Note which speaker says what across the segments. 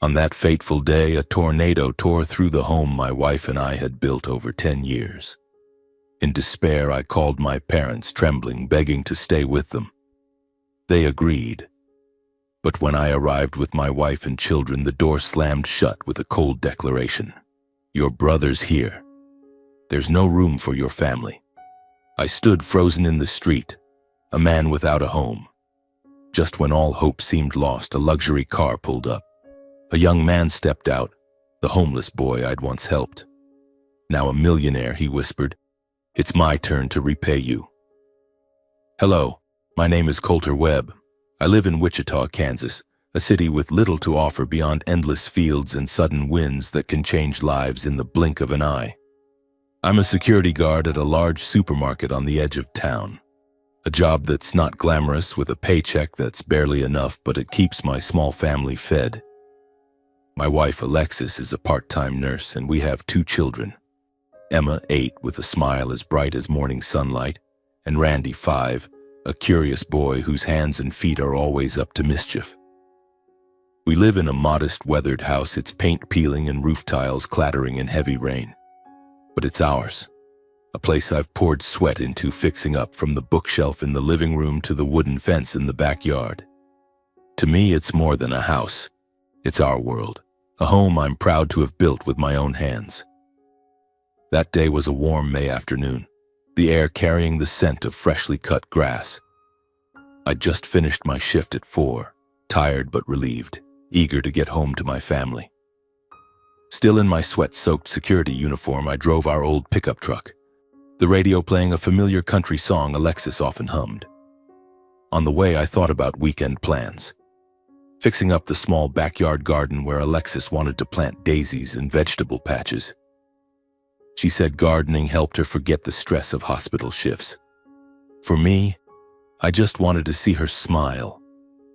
Speaker 1: On that fateful day, a tornado tore through the home my wife and I had built over 10 years. In despair, I called my parents, trembling, begging to stay with them. They agreed. But when I arrived with my wife and children, the door slammed shut with a cold declaration. "Your brother's here. There's no room for your family." I stood frozen in the street, a man without a home. Just when all hope seemed lost, a luxury car pulled up. A young man stepped out, the homeless boy I'd once helped. "Now a millionaire," he whispered. "It's my turn to repay you." "Hello, my name is Coulter Webb. I live in Wichita, Kansas, a city with little to offer beyond endless fields and sudden winds that can change lives in the blink of an eye. I'm a security guard at a large supermarket on the edge of town. A job that's not glamorous, with a paycheck that's barely enough, but it keeps my small family fed. My wife, Alexis, is a part-time nurse, and we have 2 children. Emma, 8, with a smile as bright as morning sunlight, and Randy, 5, a curious boy whose hands and feet are always up to mischief. We live in a modest, weathered house, its paint peeling and roof tiles clattering in heavy rain. But it's ours, a place I've poured sweat into fixing up, from the bookshelf in the living room to the wooden fence in the backyard. To me, it's more than a house. It's our world, a home I'm proud to have built with my own hands. That day was a warm May afternoon, the air carrying the scent of freshly cut grass. I'd just finished my shift at 4, tired but relieved, eager to get home to my family. Still in my sweat-soaked security uniform, I drove our old pickup truck, the radio playing a familiar country song Alexis often hummed. On the way, I thought about weekend plans. Fixing up the small backyard garden where Alexis wanted to plant daisies and vegetable patches. She said gardening helped her forget the stress of hospital shifts. For me, I just wanted to see her smile,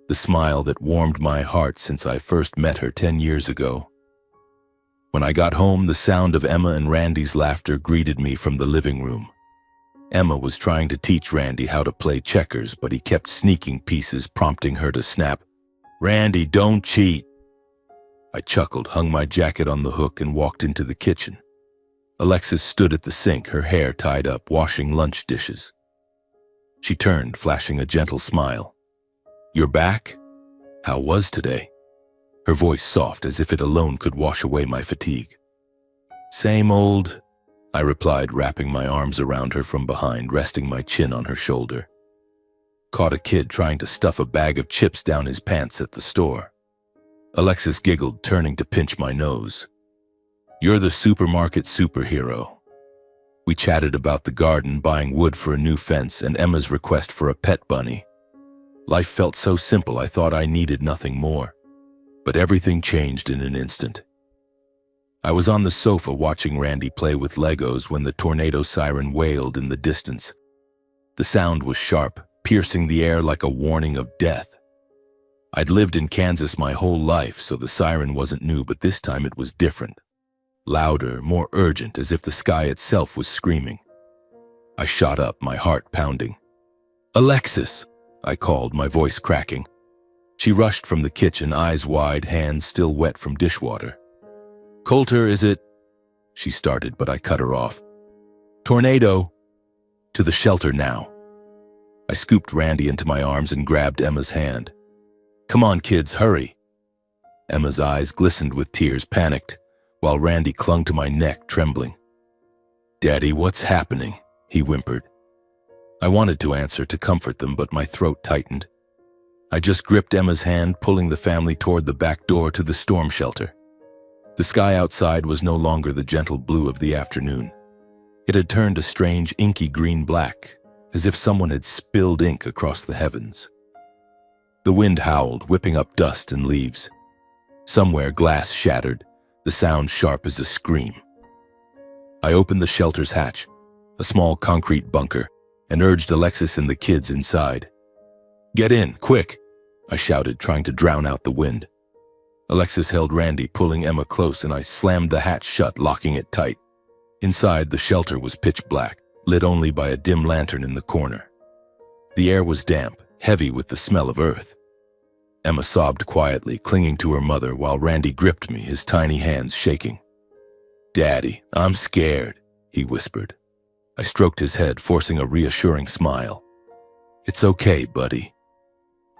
Speaker 1: the smile that warmed my heart since I first met her 10 years ago. When I got home, the sound of Emma and Randy's laughter greeted me from the living room. Emma was trying to teach Randy how to play checkers, but he kept sneaking pieces, prompting her to snap, "Randy, don't cheat." I chuckled, hung my jacket on the hook, and walked into the kitchen. Alexis stood at the sink, her hair tied up, washing lunch dishes. She turned, flashing a gentle smile. "You're back? How was today?" Her voice soft, as if it alone could wash away my fatigue. "Same old," I replied, wrapping my arms around her from behind, resting my chin on her shoulder. Caught a kid trying to stuff a bag of chips down his pants at the store. Alexis giggled, turning to pinch my nose. "You're the supermarket superhero." We chatted about the garden, buying wood for a new fence, and Emma's request for a pet bunny. Life felt so simple, I thought I needed nothing more. But everything changed in an instant. I was on the sofa watching Randy play with Legos when the tornado siren wailed in the distance. The sound was sharp, piercing the air like a warning of death. I'd lived in Kansas my whole life, so the siren wasn't new, but this time it was different. Louder, more urgent, as if the sky itself was screaming. I shot up, my heart pounding. "Alexis!" I called, my voice cracking. She rushed from the kitchen, eyes wide, hands still wet from dishwater. "Coulter, is it?" She started, but I cut her off. "Tornado! To the shelter now." I scooped Randy into my arms and grabbed Emma's hand. "Come on, kids, hurry." Emma's eyes glistened with tears, panicked, while Randy clung to my neck, trembling. "Daddy, what's happening?" he whimpered. I wanted to answer, to comfort them, but my throat tightened. I just gripped Emma's hand, pulling the family toward the back door to the storm shelter. The sky outside was no longer the gentle blue of the afternoon. It had turned a strange, inky green-black, as if someone had spilled ink across the heavens. The wind howled, whipping up dust and leaves. Somewhere, glass shattered, the sound sharp as a scream. I opened the shelter's hatch, a small concrete bunker, and urged Alexis and the kids inside. "Get in, quick!" I shouted, trying to drown out the wind. Alexis held Randy, pulling Emma close, and I slammed the hatch shut, locking it tight. Inside, the shelter was pitch black, lit only by a dim lantern in the corner. The air was damp, heavy with the smell of earth. Emma sobbed quietly, clinging to her mother while Randy gripped me, his tiny hands shaking. "Daddy, I'm scared," he whispered. I stroked his head, forcing a reassuring smile. "It's okay, buddy.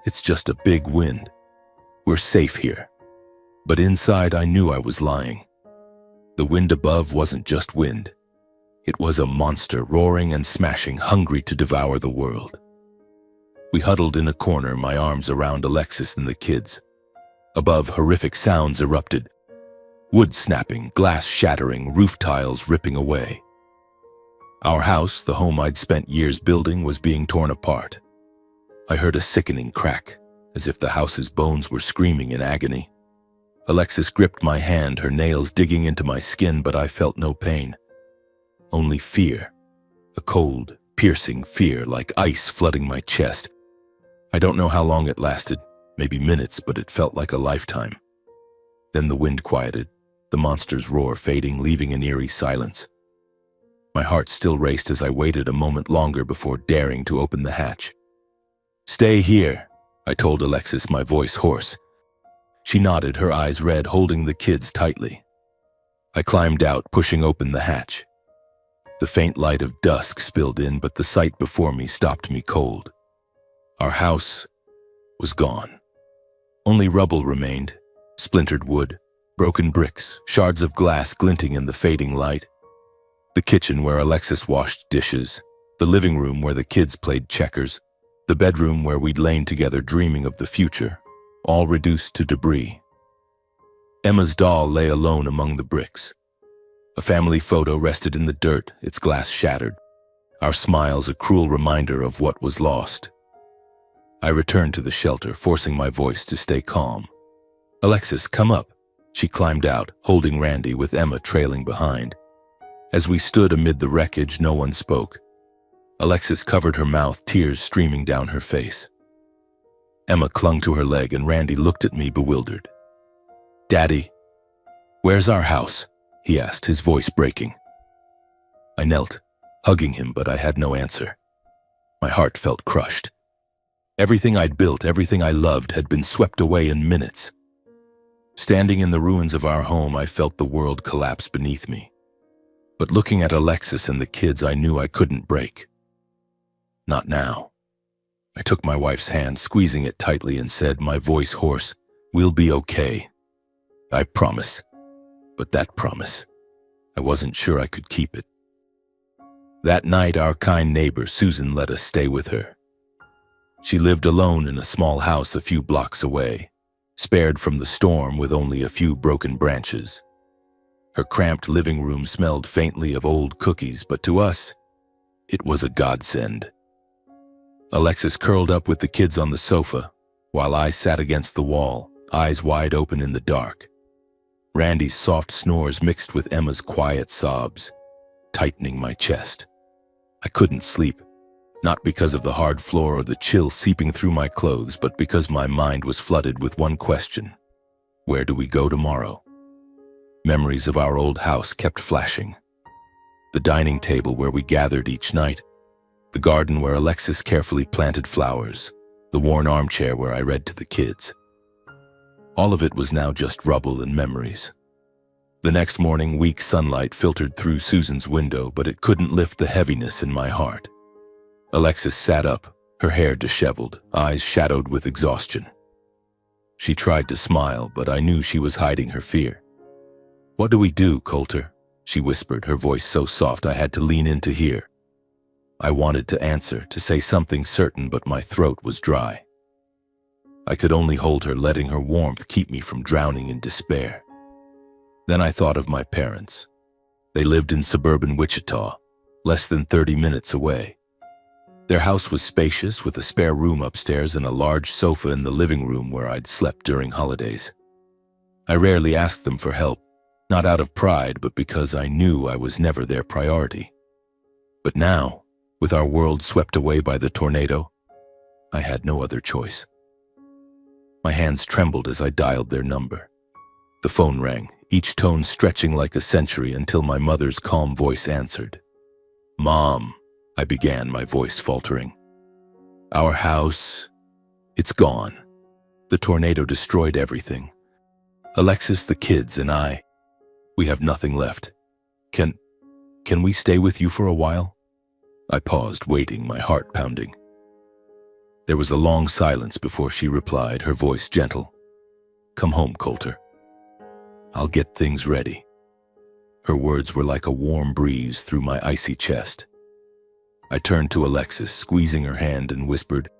Speaker 1: It's just a big wind. We're safe here." But inside I knew I was lying. The wind above wasn't just wind. It was a monster, roaring and smashing, hungry to devour the world. We huddled in a corner, my arms around Alexis and the kids. Above, horrific sounds erupted. Wood snapping, glass shattering, roof tiles ripping away. Our house, the home I'd spent years building, was being torn apart. I heard a sickening crack, as if the house's bones were screaming in agony. Alexis gripped my hand, her nails digging into my skin, but I felt no pain. Only fear. A cold, piercing fear, like ice flooding my chest. I don't know how long it lasted, maybe minutes, but it felt like a lifetime. Then the wind quieted, the monster's roar fading, leaving an eerie silence. My heart still raced as I waited a moment longer before daring to open the hatch. "Stay here," I told Alexis, my voice hoarse. She nodded, her eyes red, holding the kids tightly. I climbed out, pushing open the hatch. The faint light of dusk spilled in, but the sight before me stopped me cold. Our house was gone. Only rubble remained, splintered wood, broken bricks, shards of glass glinting in the fading light. The kitchen where Alexis washed dishes, the living room where the kids played checkers, the bedroom where we'd lain together dreaming of the future, all reduced to debris. Emma's doll lay alone among the bricks. A family photo rested in the dirt, its glass shattered, our smiles a cruel reminder of what was lost. I returned to the shelter, forcing my voice to stay calm. "Alexis, come up." She climbed out, holding Randy, with Emma trailing behind. As we stood amid the wreckage, no one spoke. Alexis covered her mouth, tears streaming down her face. Emma clung to her leg and Randy looked at me bewildered. "Daddy, where's our house?" he asked, his voice breaking. I knelt, hugging him, but I had no answer. My heart felt crushed. Everything I'd built, everything I loved, had been swept away in minutes. Standing in the ruins of our home, I felt the world collapse beneath me. But looking at Alexis and the kids, I knew I couldn't break. Not now. I took my wife's hand, squeezing it tightly, and said, my voice hoarse, "We'll be okay. I promise." But that promise, I wasn't sure I could keep it. That night, our kind neighbor, Susan, let us stay with her. She lived alone in a small house a few blocks away, spared from the storm with only a few broken branches. Her cramped living room smelled faintly of old cookies, but to us, it was a godsend. Alexis curled up with the kids on the sofa, while I sat against the wall, eyes wide open in the dark. Randy's soft snores mixed with Emma's quiet sobs, tightening my chest. I couldn't sleep, not because of the hard floor or the chill seeping through my clothes, but because my mind was flooded with one question. Where do we go tomorrow? Memories of our old house kept flashing. The dining table where we gathered each night, the garden where Alexis carefully planted flowers, the worn armchair where I read to the kids. All of it was now just rubble and memories. The next morning, weak sunlight filtered through Susan's window, but it couldn't lift the heaviness in my heart. Alexis sat up, her hair disheveled, eyes shadowed with exhaustion. She tried to smile, but I knew she was hiding her fear. "What do we do, Coulter?" she whispered, her voice so soft I had to lean in to hear. I wanted to answer, to say something certain, but my throat was dry. I could only hold her, letting her warmth keep me from drowning in despair. Then I thought of my parents. They lived in suburban Wichita, less than 30 minutes away. Their house was spacious, with a spare room upstairs and a large sofa in the living room where I'd slept during holidays. I rarely asked them for help, not out of pride, but because I knew I was never their priority. But now, with our world swept away by the tornado, I had no other choice. My hands trembled as I dialed their number. The phone rang, each tone stretching like a century, until my mother's calm voice answered. "Mom," I began, my voice faltering. "Our house, it's gone. The tornado destroyed everything. Alexis, the kids, and I, we have nothing left. Can we stay with you for a while? I paused, waiting, my heart pounding. There was a long silence before she replied, her voice gentle. Come home, Coulter. I'll get things ready. Her words were like a warm breeze through my icy chest. I turned to Alexis, squeezing her hand, and whispered,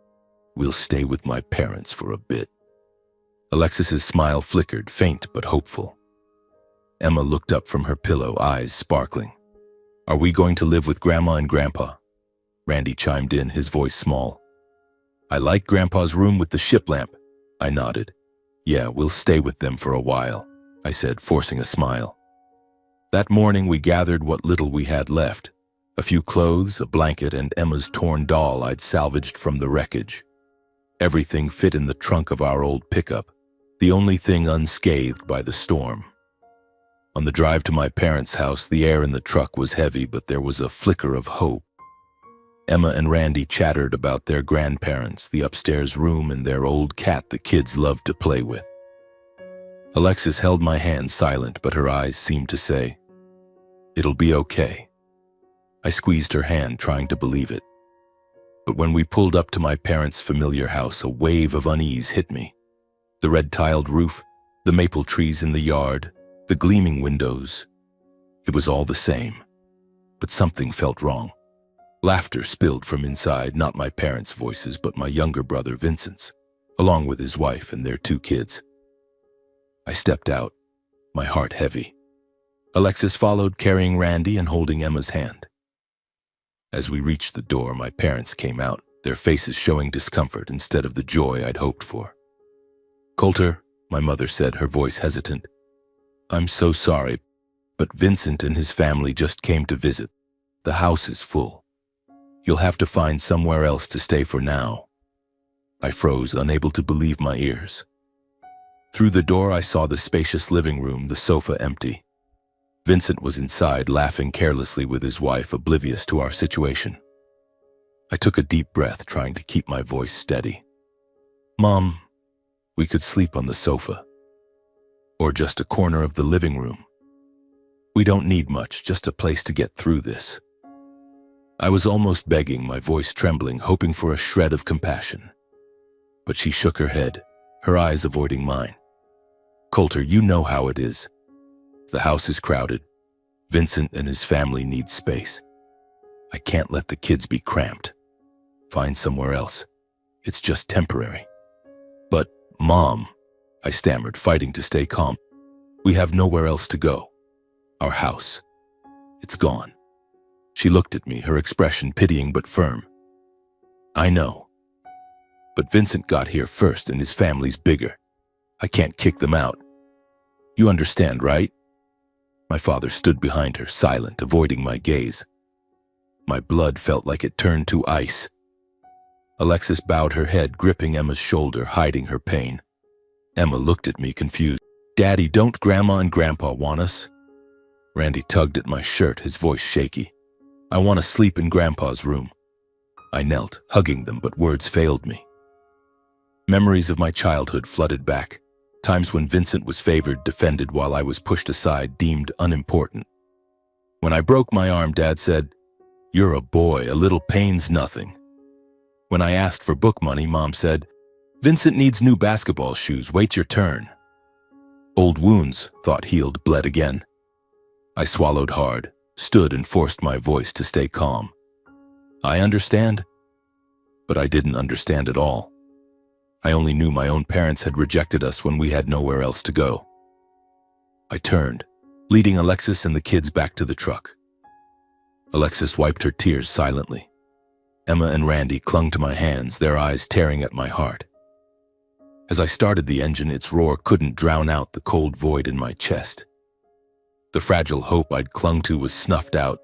Speaker 1: We'll stay with my parents for a bit. Alexis's smile flickered, faint but hopeful. Emma looked up from her pillow, eyes sparkling. Are we going to live with Grandma and Grandpa? Randy chimed in, his voice small. I like Grandpa's room with the ship lamp. I nodded. Yeah, we'll stay with them for a while, I said, forcing a smile. That morning we gathered what little we had left. A few clothes, a blanket, and Emma's torn doll I'd salvaged from the wreckage. Everything fit in the trunk of our old pickup, the only thing unscathed by the storm. On the drive to my parents' house, the air in the truck was heavy, but there was a flicker of hope. Emma and Randy chattered about their grandparents, the upstairs room, and their old cat the kids loved to play with. Alexis held my hand silent, but her eyes seemed to say, It'll be okay. I squeezed her hand, trying to believe it. But when we pulled up to my parents' familiar house, a wave of unease hit me. The red-tiled roof, the maple trees in the yard, the gleaming windows. It was all the same, but something felt wrong. Laughter spilled from inside, not my parents' voices, but my younger brother Vincent's, along with his wife and their 2 kids. I stepped out, my heart heavy. Alexis followed, carrying Randy and holding Emma's hand. As we reached the door, my parents came out, their faces showing discomfort instead of the joy I'd hoped for. Coulter, my mother said, her voice hesitant. I'm so sorry, but Vincent and his family just came to visit. The house is full. You'll have to find somewhere else to stay for now. I froze, unable to believe my ears. Through the door, I saw the spacious living room, the sofa empty. Vincent was inside, laughing carelessly with his wife, oblivious to our situation. I took a deep breath, trying to keep my voice steady. Mom, we could sleep on the sofa. Or just a corner of the living room. We don't need much, just a place to get through this. I was almost begging, my voice trembling, hoping for a shred of compassion. But she shook her head, her eyes avoiding mine. Coulter, you know how it is. The house is crowded. Vincent and his family need space. I can't let the kids be cramped. Find somewhere else. It's just temporary. But, Mom, I stammered, fighting to stay calm. We have nowhere else to go. Our house. It's gone. She looked at me, her expression pitying but firm. I know. But Vincent got here first and his family's bigger. I can't kick them out. You understand, right? My father stood behind her, silent, avoiding my gaze. My blood felt like it turned to ice. Alexis bowed her head, gripping Emma's shoulder, hiding her pain. Emma looked at me, confused. Daddy, don't Grandma and Grandpa want us? Randy tugged at my shirt, his voice shaky. I want to sleep in Grandpa's room. I knelt, hugging them, but words failed me. Memories of my childhood flooded back. Times when Vincent was favored, defended, while I was pushed aside, deemed unimportant. When I broke my arm, Dad said, You're a boy, a little pain's nothing. When I asked for book money, Mom said, Vincent needs new basketball shoes, wait your turn. Old wounds, thought healed, bled again. I swallowed hard, stood and forced my voice to stay calm. I understand, but I didn't understand at all. I only knew my own parents had rejected us when we had nowhere else to go. I turned, leading Alexis and the kids back to the truck. Alexis wiped her tears silently. Emma and Randy clung to my hands, their eyes tearing at my heart. As I started the engine, its roar couldn't drown out the cold void in my chest. The fragile hope I'd clung to was snuffed out,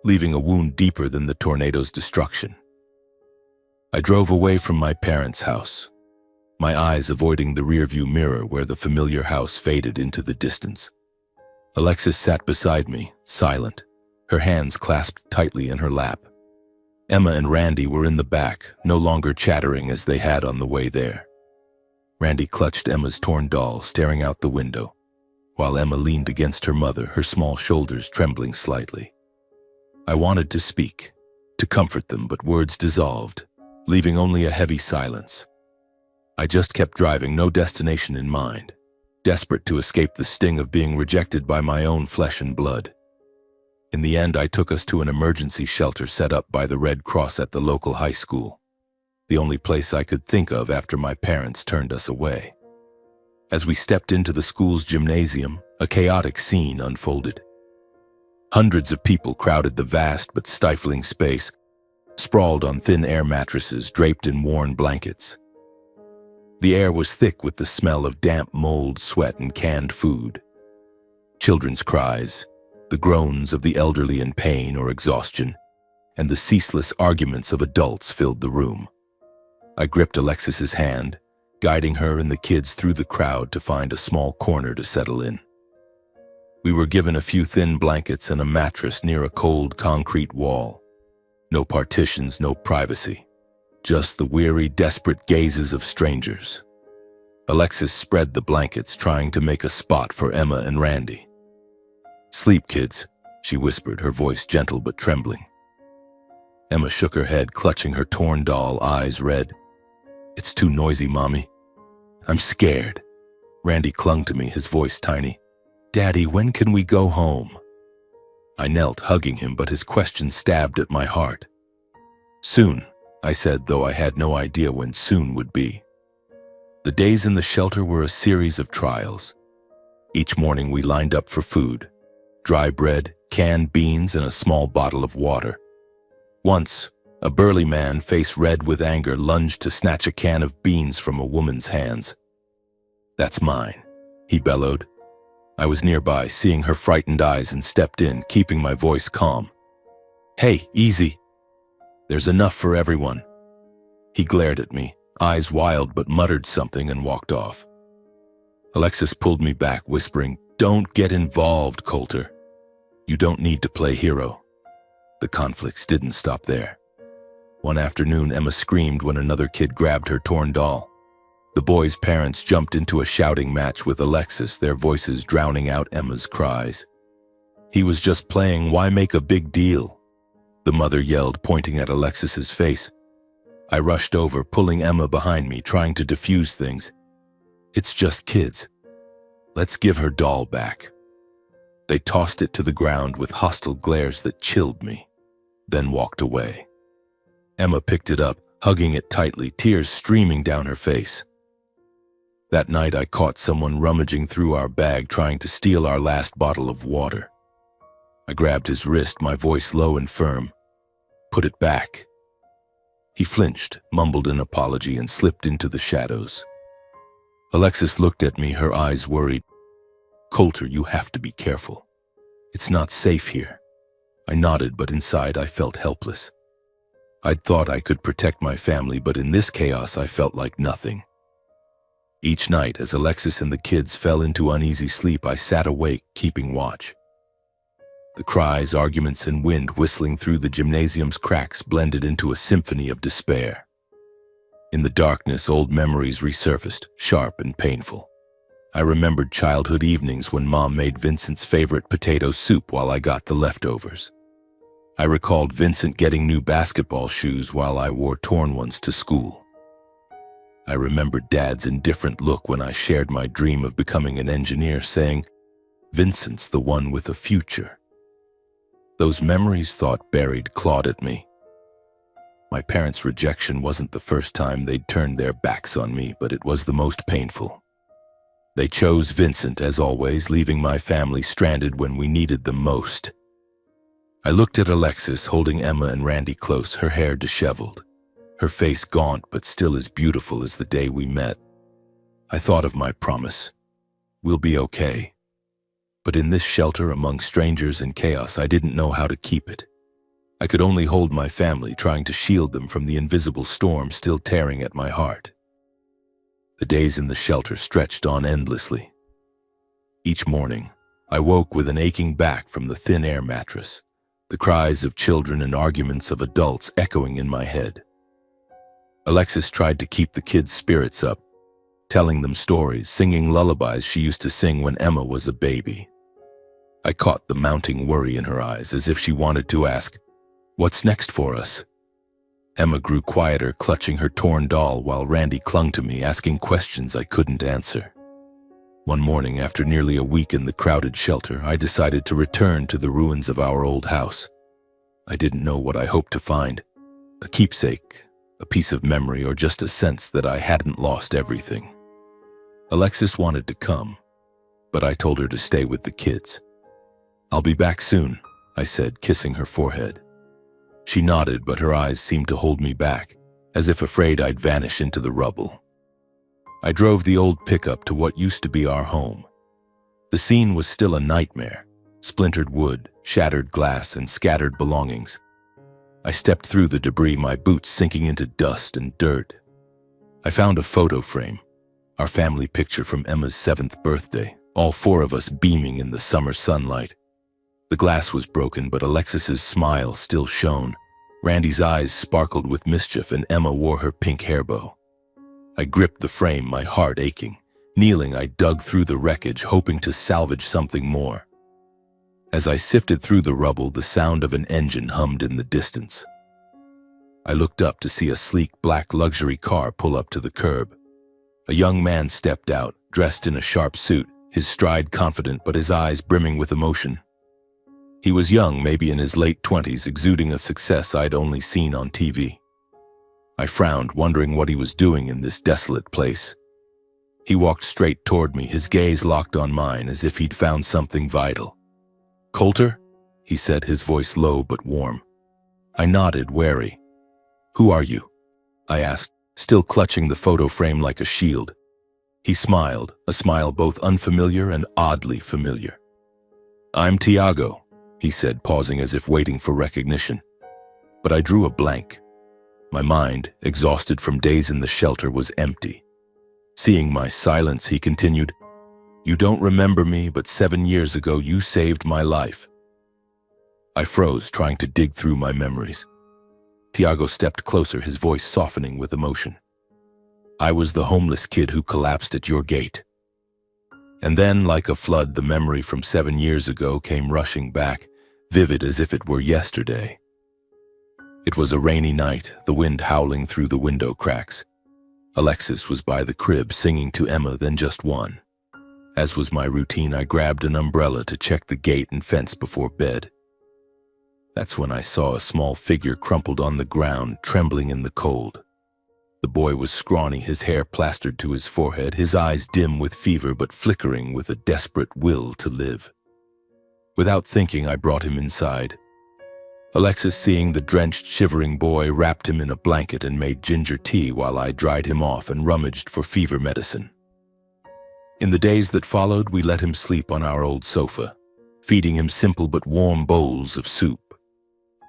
Speaker 1: leaving a wound deeper than the tornado's destruction. I drove away from my parents' house, my eyes avoiding the rearview mirror where the familiar house faded into the distance. Alexis sat beside me, silent, her hands clasped tightly in her lap. Emma and Randy were in the back, no longer chattering as they had on the way there. Randy clutched Emma's torn doll, staring out the window, while Emma leaned against her mother, her small shoulders trembling slightly. I wanted to speak, to comfort them, but words dissolved, leaving only a heavy silence. I just kept driving, no destination in mind, desperate to escape the sting of being rejected by my own flesh and blood. In the end, I took us to an emergency shelter set up by the Red Cross at the local high school, the only place I could think of after my parents turned us away. As we stepped into the school's gymnasium, a chaotic scene unfolded. Hundreds of people crowded the vast but stifling space, sprawled on thin air mattresses draped in worn blankets. The air was thick with the smell of damp mold, sweat, and canned food. Children's cries, the groans of the elderly in pain or exhaustion, and the ceaseless arguments of adults filled the room. I gripped Alexis's hand, guiding her and the kids through the crowd to find a small corner to settle in. We were given a few thin blankets and a mattress near a cold concrete wall. No partitions, no privacy. Just the weary, desperate gazes of strangers. Alexis spread the blankets, trying to make a spot for Emma and Randy. "Sleep, kids," she whispered, her voice gentle but trembling. Emma shook her head, clutching her torn doll, eyes red. "It's too noisy, Mommy. I'm scared." Randy clung to me, his voice tiny. "Daddy, when can we go home?" I knelt, hugging him, but his question stabbed at my heart. "Soon," I said, though I had no idea when soon would be. The days in the shelter were a series of trials. Each morning we lined up for food: dry bread, canned beans, and a small bottle of water. Once, a burly man, face red with anger, lunged to snatch a can of beans from a woman's hands. "That's mine," he bellowed. I was nearby, seeing her frightened eyes, and stepped in, keeping my voice calm. "Hey, easy. There's enough for everyone." He glared at me, eyes wild, but muttered something and walked off. Alexis pulled me back, whispering, "Don't get involved, Coulter. You don't need to play hero." The conflicts didn't stop there. One afternoon, Emma screamed when another kid grabbed her torn doll. The boy's parents jumped into a shouting match with Alexis, their voices drowning out Emma's cries. "He was just playing, why make a big deal?" the mother yelled, pointing at Alexis's face. I rushed over, pulling Emma behind me, trying to defuse things. "It's just kids. Let's give her doll back." They tossed it to the ground with hostile glares that chilled me, then walked away. Emma picked it up, hugging it tightly, tears streaming down her face. That night I caught someone rummaging through our bag, trying to steal our last bottle of water. I grabbed his wrist, my voice low and firm. "Put it back." He flinched, mumbled an apology, and slipped into the shadows. Alexis looked at me, her eyes worried. "Coulter, you have to be careful. It's not safe here." I nodded, but inside I felt helpless. I'd thought I could protect my family, but in this chaos I felt like nothing. Each night, as Alexis and the kids fell into uneasy sleep, I sat awake, keeping watch. The cries, arguments, and wind whistling through the gymnasium's cracks blended into a symphony of despair. In the darkness, old memories resurfaced, sharp and painful. I remembered childhood evenings when Mom made Vincent's favorite potato soup while I got the leftovers. I recalled Vincent getting new basketball shoes while I wore torn ones to school. I remembered Dad's indifferent look when I shared my dream of becoming an engineer, saying, "Vincent's the one with a future." Those memories, thought buried, clawed at me. My parents' rejection wasn't the first time they'd turned their backs on me, but it was the most painful. They chose Vincent, as always, leaving my family stranded when we needed them most. I looked at Alexis, holding Emma and Randy close, her hair disheveled, her face gaunt but still as beautiful as the day we met. I thought of my promise. We'll be okay. But in this shelter among strangers and chaos, I didn't know how to keep it. I could only hold my family, trying to shield them from the invisible storm still tearing at my heart. The days in the shelter stretched on endlessly. Each morning, I woke with an aching back from the thin air mattress, the cries of children and arguments of adults echoing in my head. Alexis tried to keep the kids' spirits up, telling them stories, singing lullabies she used to sing when Emma was a baby. I caught the mounting worry in her eyes, as if she wanted to ask, "What's next for us?" Emma grew quieter, clutching her torn doll while Randy clung to me, asking questions I couldn't answer. One morning, after nearly a week in the crowded shelter, I decided to return to the ruins of our old house. I didn't know what I hoped to find, a keepsake, a piece of memory, or just a sense that I hadn't lost everything. Alexis wanted to come, but I told her to stay with the kids. "I'll be back soon," I said, kissing her forehead. She nodded, but her eyes seemed to hold me back, as if afraid I'd vanish into the rubble. I drove the old pickup to what used to be our home. The scene was still a nightmare: splintered wood, shattered glass, and scattered belongings. I stepped through the debris, my boots sinking into dust and dirt. I found a photo frame, our family picture from Emma's 7th birthday, all 4 of us beaming in the summer sunlight. The glass was broken, but Alexis's smile still shone. Randy's eyes sparkled with mischief, and Emma wore her pink hair bow. I gripped the frame, my heart aching. Kneeling, I dug through the wreckage, hoping to salvage something more. As I sifted through the rubble, the sound of an engine hummed in the distance. I looked up to see a sleek black luxury car pull up to the curb. A young man stepped out, dressed in a sharp suit, his stride confident but his eyes brimming with emotion. He was young, maybe in his late 20s, exuding a success I'd only seen on TV. I frowned, wondering what he was doing in this desolate place. He walked straight toward me, his gaze locked on mine, as if he'd found something vital. "Coulter?" he said, his voice low but warm. I nodded, wary. "Who are you?" I asked, still clutching the photo frame like a shield. He smiled, a smile both unfamiliar and oddly familiar. "I'm Tiago," he said, pausing as if waiting for recognition. But I drew a blank. My mind, exhausted from days in the shelter, was empty. Seeing my silence, he continued, "You don't remember me, but 7 years ago you saved my life." I froze, trying to dig through my memories. Tiago stepped closer, his voice softening with emotion. "I was the homeless kid who collapsed at your gate." And then, like a flood, the memory from 7 years ago came rushing back, vivid as if it were yesterday. It was a rainy night, the wind howling through the window cracks. Alexis was by the crib, singing to Emma, then just one. As was my routine, I grabbed an umbrella to check the gate and fence before bed. That's when I saw a small figure crumpled on the ground, trembling in the cold. The boy was scrawny, his hair plastered to his forehead, his eyes dim with fever but flickering with a desperate will to live. Without thinking, I brought him inside. Alexis, seeing the drenched, shivering boy, wrapped him in a blanket and made ginger tea while I dried him off and rummaged for fever medicine. In the days that followed, we let him sleep on our old sofa, feeding him simple but warm bowls of soup.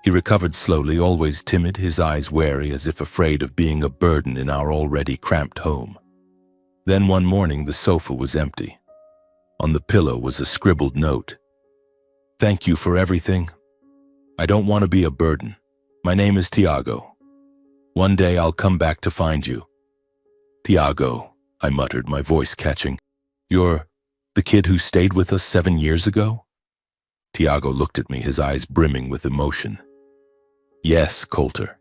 Speaker 1: He recovered slowly, always timid, his eyes wary, as if afraid of being a burden in our already cramped home. Then one morning, the sofa was empty. On the pillow was a scribbled note. "Thank you for everything. I don't want to be a burden. My name is Tiago. One day I'll come back to find you." "Tiago," I muttered, my voice catching. "You're the kid who stayed with us 7 years ago?" Tiago looked at me, his eyes brimming with emotion. "Yes, Coulter.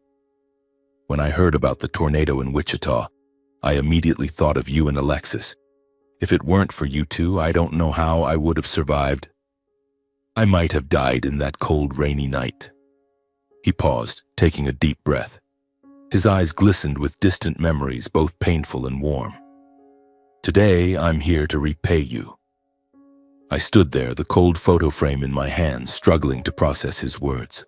Speaker 1: When I heard about the tornado in Wichita, I immediately thought of you and Alexis. If it weren't for you two, I don't know how I would have survived. I might have died in that cold, rainy night." He paused, taking a deep breath. His eyes glistened with distant memories, both painful and warm. "Today, I'm here to repay you." I stood there, the cold photo frame in my hands, struggling to process his words.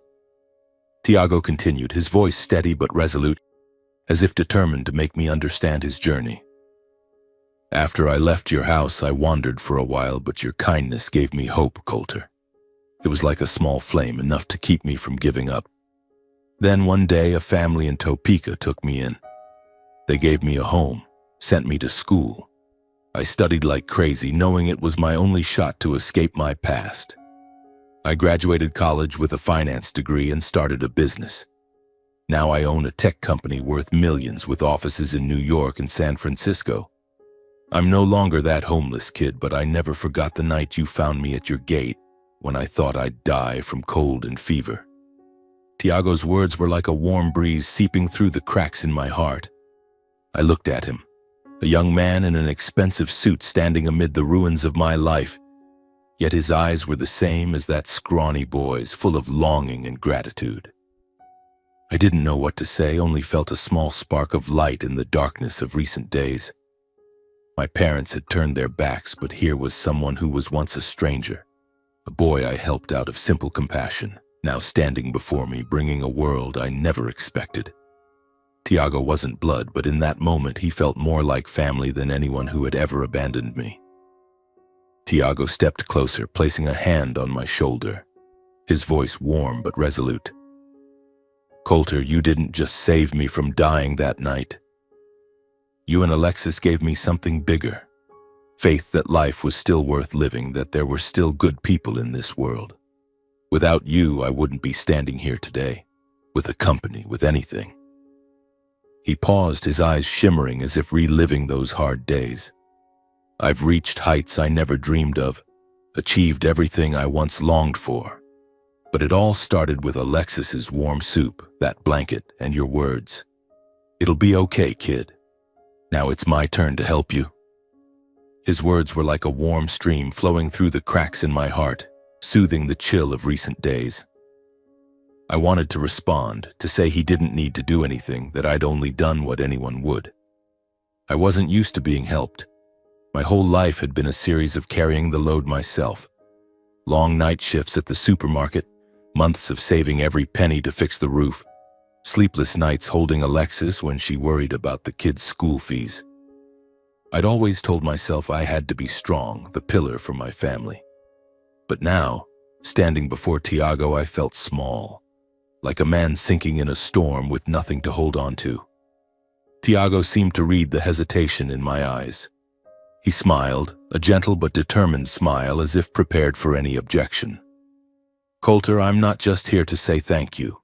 Speaker 1: Tiago continued, his voice steady but resolute, as if determined to make me understand his journey. "After I left your house, I wandered for a while, but your kindness gave me hope, Coulter. It was like a small flame, enough to keep me from giving up. Then one day, a family in Topeka took me in. They gave me a home, sent me to school. I studied like crazy, knowing it was my only shot to escape my past. I graduated college with a finance degree and started a business. Now I own a tech company worth millions with offices in New York and San Francisco. I'm no longer that homeless kid, but I never forgot the night you found me at your gate when I thought I'd die from cold and fever. Tiago's words were like a warm breeze seeping through the cracks in my heart. I looked at him, a young man in an expensive suit standing amid the ruins of my life, yet his eyes were the same as that scrawny boy's, full of longing and gratitude. I didn't know what to say, only felt a small spark of light in the darkness of recent days. My parents had turned their backs, but here was someone who was once a stranger, a boy I helped out of simple compassion, now standing before me, bringing a world I never expected. Tiago wasn't blood, but in that moment he felt more like family than anyone who had ever abandoned me. Tiago stepped closer, placing a hand on my shoulder, his voice warm but resolute. Coulter, you didn't just save me from dying that night. You and Alexis gave me something bigger, faith that life was still worth living, that there were still good people in this world. Without you, I wouldn't be standing here today, with a company, with anything. He paused, his eyes shimmering as if reliving those hard days. I've reached heights I never dreamed of, achieved everything I once longed for. But it all started with Alexis's warm soup, that blanket, and your words. It'll be okay, kid. Now it's my turn to help you. His words were like a warm stream flowing through the cracks in my heart, soothing the chill of recent days. I wanted to respond, to say he didn't need to do anything, that I'd only done what anyone would. I wasn't used to being helped. My whole life had been a series of carrying the load myself. Long night shifts at the supermarket, months of saving every penny to fix the roof, sleepless nights holding Alexis when she worried about the kids' school fees. I'd always told myself I had to be strong, the pillar for my family. But now, standing before Tiago, I felt small, like a man sinking in a storm with nothing to hold on to. Tiago seemed to read the hesitation in my eyes. He smiled, a gentle but determined smile, as if prepared for any objection. Coulter, I'm not just here to say thank you.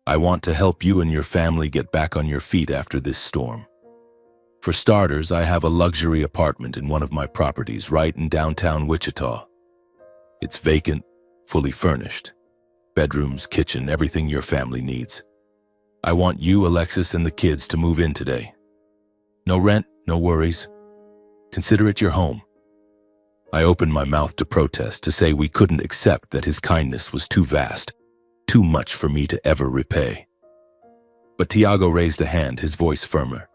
Speaker 1: I want to help you and your family get back on your feet after this storm. For starters, I have a luxury apartment in one of my properties right in downtown Wichita. It's vacant, fully furnished. Bedrooms, kitchen, everything your family needs. I want you, Alexis, and the kids to move in today. No rent, no worries. Consider it your home. I opened my mouth to protest, to say we couldn't accept, that his kindness was too vast, too much for me to ever repay. But Tiago raised a hand, his voice firmer.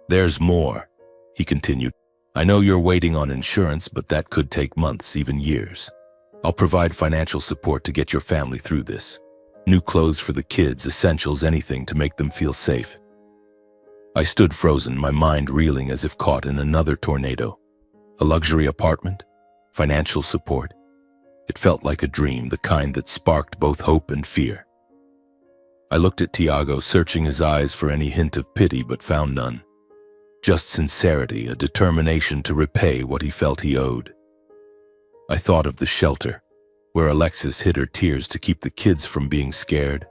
Speaker 1: There's more, he continued. I know you're waiting on insurance, but that could take months, even years. I'll provide financial support to get your family through this. New clothes for the kids, essentials, anything to make them feel safe. I stood frozen, my mind reeling as if caught in another tornado. A luxury apartment, financial support. It felt like a dream, the kind that sparked both hope and fear. I looked at Tiago, searching his eyes for any hint of pity, but found none. Just sincerity, a determination to repay what he felt he owed. I thought of the shelter, where Alexis hid her tears to keep the kids from being scared,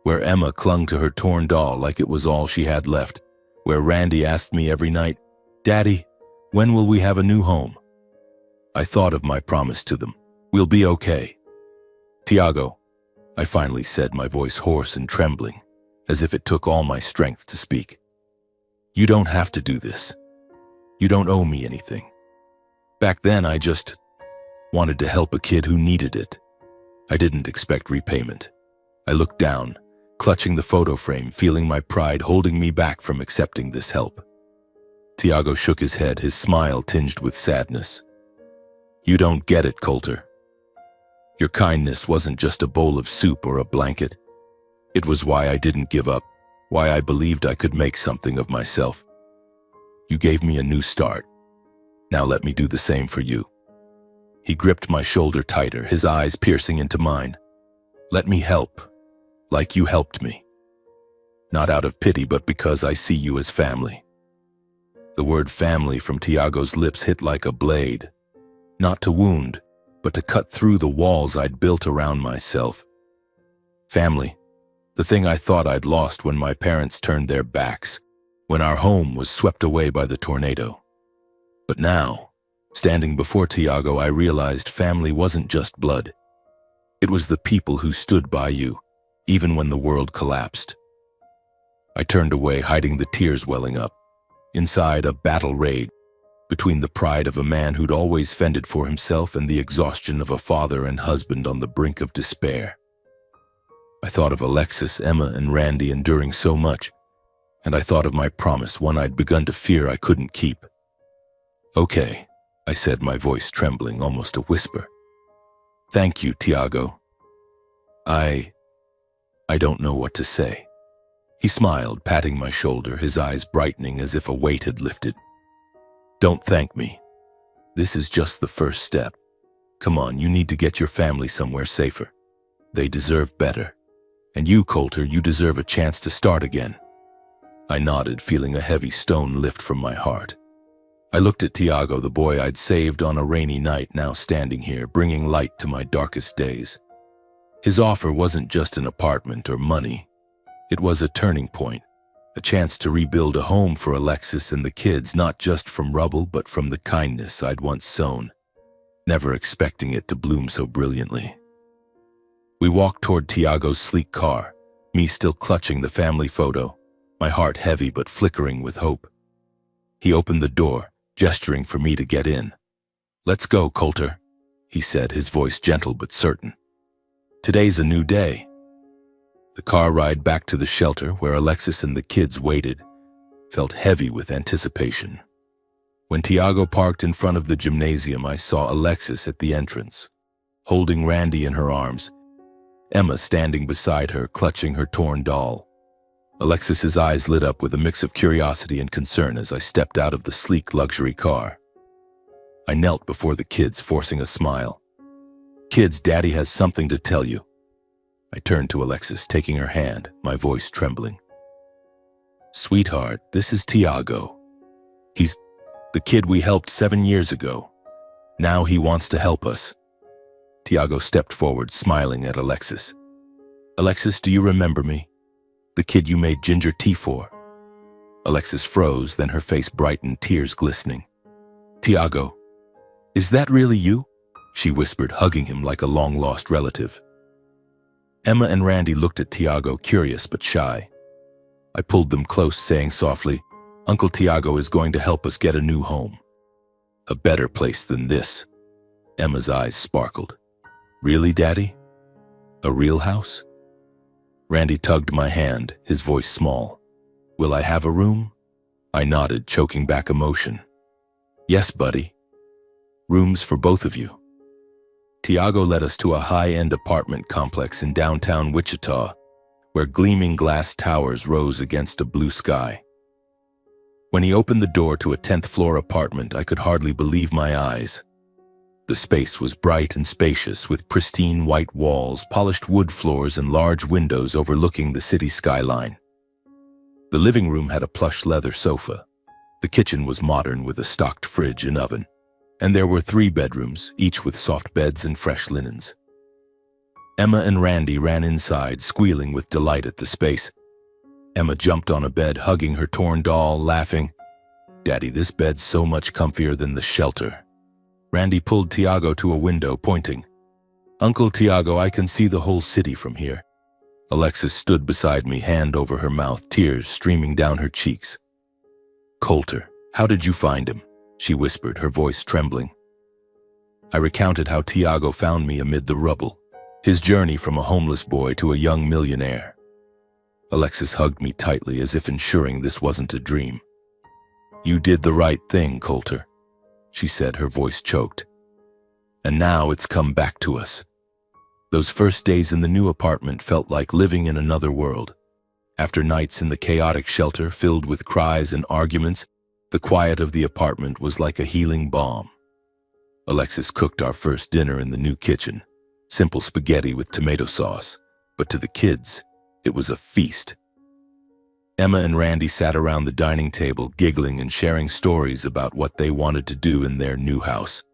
Speaker 1: where Emma clung to her torn doll like it was all she had left, where Randy asked me every night, Daddy, when will we have a new home? I thought of my promise to them. We'll be okay. Tiago, I finally said, my voice hoarse and trembling, as if it took all my strength to speak. You don't have to do this. You don't owe me anything. Back then, I just wanted to help a kid who needed it. I didn't expect repayment. I looked down, clutching the photo frame, feeling my pride holding me back from accepting this help. Tiago shook his head, his smile tinged with sadness. You don't get it, Coulter. Your kindness wasn't just a bowl of soup or a blanket. It was why I didn't give up, why I believed I could make something of myself. You gave me a new start. Now let me do the same for you. He gripped my shoulder tighter, his eyes piercing into mine. Let me help, like you helped me. Not out of pity, but because I see you as family. The word family from Tiago's lips hit like a blade, not to wound, but to cut through the walls I'd built around myself. Family, the thing I thought I'd lost when my parents turned their backs, when our home was swept away by the tornado. But now, standing before Tiago, I realized family wasn't just blood. It was the people who stood by you, even when the world collapsed. I turned away, hiding the tears welling up. Inside, a battle raged between the pride of a man who'd always fended for himself and the exhaustion of a father and husband on the brink of despair. I thought of Alexis, Emma, and Randy enduring so much, and I thought of my promise, one I'd begun to fear I couldn't keep. "Okay," I said, my voice trembling, almost a whisper. "Thank you, Tiago. I don't know what to say." He smiled, patting my shoulder, his eyes brightening as if a weight had lifted. "Don't thank me. This is just the first step. Come on, you need to get your family somewhere safer. They deserve better. And you, Coulter, you deserve a chance to start again." I nodded, feeling a heavy stone lift from my heart. I looked at Tiago, the boy I'd saved on a rainy night, now standing here, bringing light to my darkest days. His offer wasn't just an apartment or money. It was a turning point, a chance to rebuild a home for Alexis and the kids, not just from rubble, but from the kindness I'd once sown, never expecting it to bloom so brilliantly. We walked toward Tiago's sleek car, me still clutching the family photo, my heart heavy but flickering with hope. He opened the door, gesturing for me to get in. "Let's go, Coulter," he said, his voice gentle but certain. "Today's a new day." The car ride back to the shelter, where Alexis and the kids waited, felt heavy with anticipation. When Tiago parked in front of the gymnasium, I saw Alexis at the entrance, holding Randy in her arms, Emma standing beside her, clutching her torn doll. Alexis's eyes lit up with a mix of curiosity and concern as I stepped out of the sleek luxury car. I knelt before the kids, forcing a smile. "Kids, Daddy has something to tell you." I turned to Alexis, taking her hand, my voice trembling. "Sweetheart, this is Tiago. He's the kid we helped 7 years ago. Now he wants to help us." Tiago stepped forward, smiling at Alexis. "Alexis, do you remember me? The kid you made ginger tea for?" Alexis froze, then her face brightened, tears glistening. "Tiago, is that really you?" she whispered, hugging him like a long-lost relative. Emma and Randy looked at Tiago, curious but shy. I pulled them close, saying softly, "Uncle Tiago is going to help us get a new home. A better place than this." Emma's eyes sparkled. "Really, Daddy? A real house?" Randy tugged my hand, his voice small. "Will I have a room?" I nodded, choking back emotion. "Yes, buddy. Rooms for both of you." Tiago led us to a high-end apartment complex in downtown Wichita, where gleaming glass towers rose against a blue sky. When he opened the door to a 10th-floor apartment, I could hardly believe my eyes. The space was bright and spacious, with pristine white walls, polished wood floors, and large windows overlooking the city skyline. The living room had a plush leather sofa. The kitchen was modern with a stocked fridge and oven. And there were 3 bedrooms, each with soft beds and fresh linens. Emma and Randy ran inside, squealing with delight at the space. Emma jumped on a bed, hugging her torn doll, laughing. "Daddy, this bed's so much comfier than the shelter." Randy pulled Tiago to a window, pointing. "Uncle Tiago, I can see the whole city from here." Alexis stood beside me, hand over her mouth, tears streaming down her cheeks. "Coulter, how did you find him?" she whispered, her voice trembling. I recounted how Tiago found me amid the rubble, his journey from a homeless boy to a young millionaire. Alexis hugged me tightly, as if ensuring this wasn't a dream. "You did the right thing, Coulter," she said, her voice choked. "And now it's come back to us." Those first days in the new apartment felt like living in another world. After nights in the chaotic shelter filled with cries and arguments, the quiet of the apartment was like a healing balm. Alexis cooked our first dinner in the new kitchen, simple spaghetti with tomato sauce, but to the kids, it was a feast. Emma and Randy sat around the dining table, giggling and sharing stories about what they wanted to do in their new house.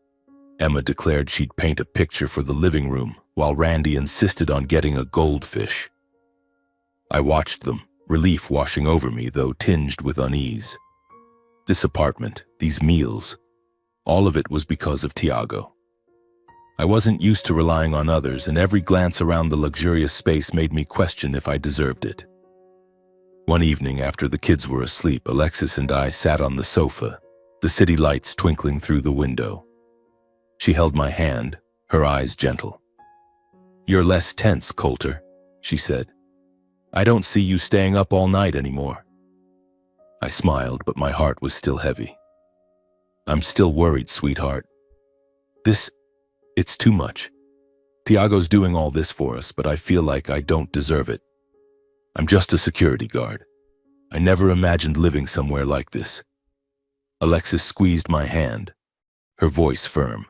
Speaker 1: Emma declared she'd paint a picture for the living room, while Randy insisted on getting a goldfish. I watched them, relief washing over me, though tinged with unease. This apartment, these meals, All of it was because of Tiago. I wasn't used to relying on others, and every glance around the luxurious space made me question if I deserved it. One evening after the kids were asleep, Alexis and I sat on the sofa, the city lights twinkling through the window. She held my hand, her eyes gentle. "You're less tense, Coulter," she said. "I don't see you staying up all night anymore." I smiled, but my heart was still heavy. "I'm still worried, sweetheart. It's too much. Tiago's doing all this for us, but I feel like I don't deserve it. I'm just a security guard. I never imagined living somewhere like this." Alexis squeezed my hand, her voice firm.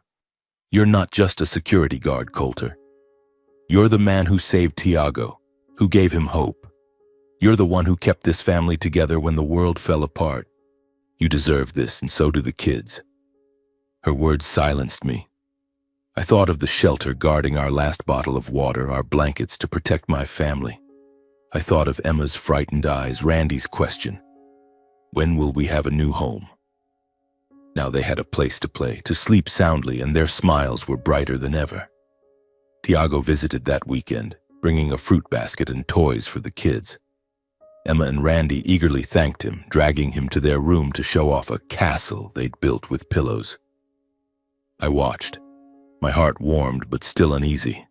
Speaker 1: "You're not just a security guard, Coulter. You're the man who saved Tiago, who gave him hope. You're the one who kept this family together when the world fell apart. You deserve this, and so do the kids." Her words silenced me. I thought of the shelter guarding our last bottle of water, our blankets to protect my family. I thought of Emma's frightened eyes, Randy's question, "When will we have a new home?" Now they had a place to play, to sleep soundly, and their smiles were brighter than ever. Tiago visited that weekend, bringing a fruit basket and toys for the kids. Emma and Randy eagerly thanked him, dragging him to their room to show off a castle they'd built with pillows. I watched. My heart warmed, but still uneasy.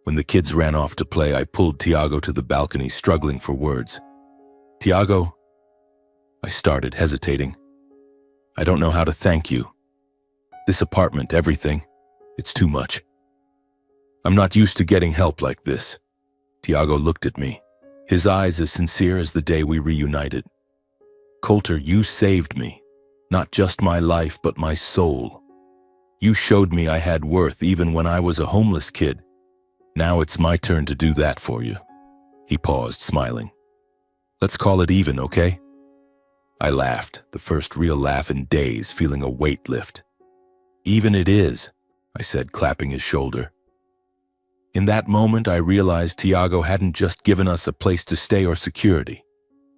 Speaker 1: When the kids ran off to play, I pulled Tiago to the balcony, struggling for words. "Tiago," I started, hesitating. "I don't know how to thank you. This apartment, everything, it's too much. I'm not used to getting help like this." Tiago looked at me, his eyes as sincere as the day we reunited. "Coulter, you saved me. Not just my life, but my soul. You showed me I had worth even when I was a homeless kid. Now it's my turn to do that for you." He paused, smiling. "Let's call it even, okay?" I laughed, the first real laugh in days, feeling a weight lift. "Even it is," I said, clapping his shoulder. In that moment, I realized Tiago hadn't just given us a place to stay or security.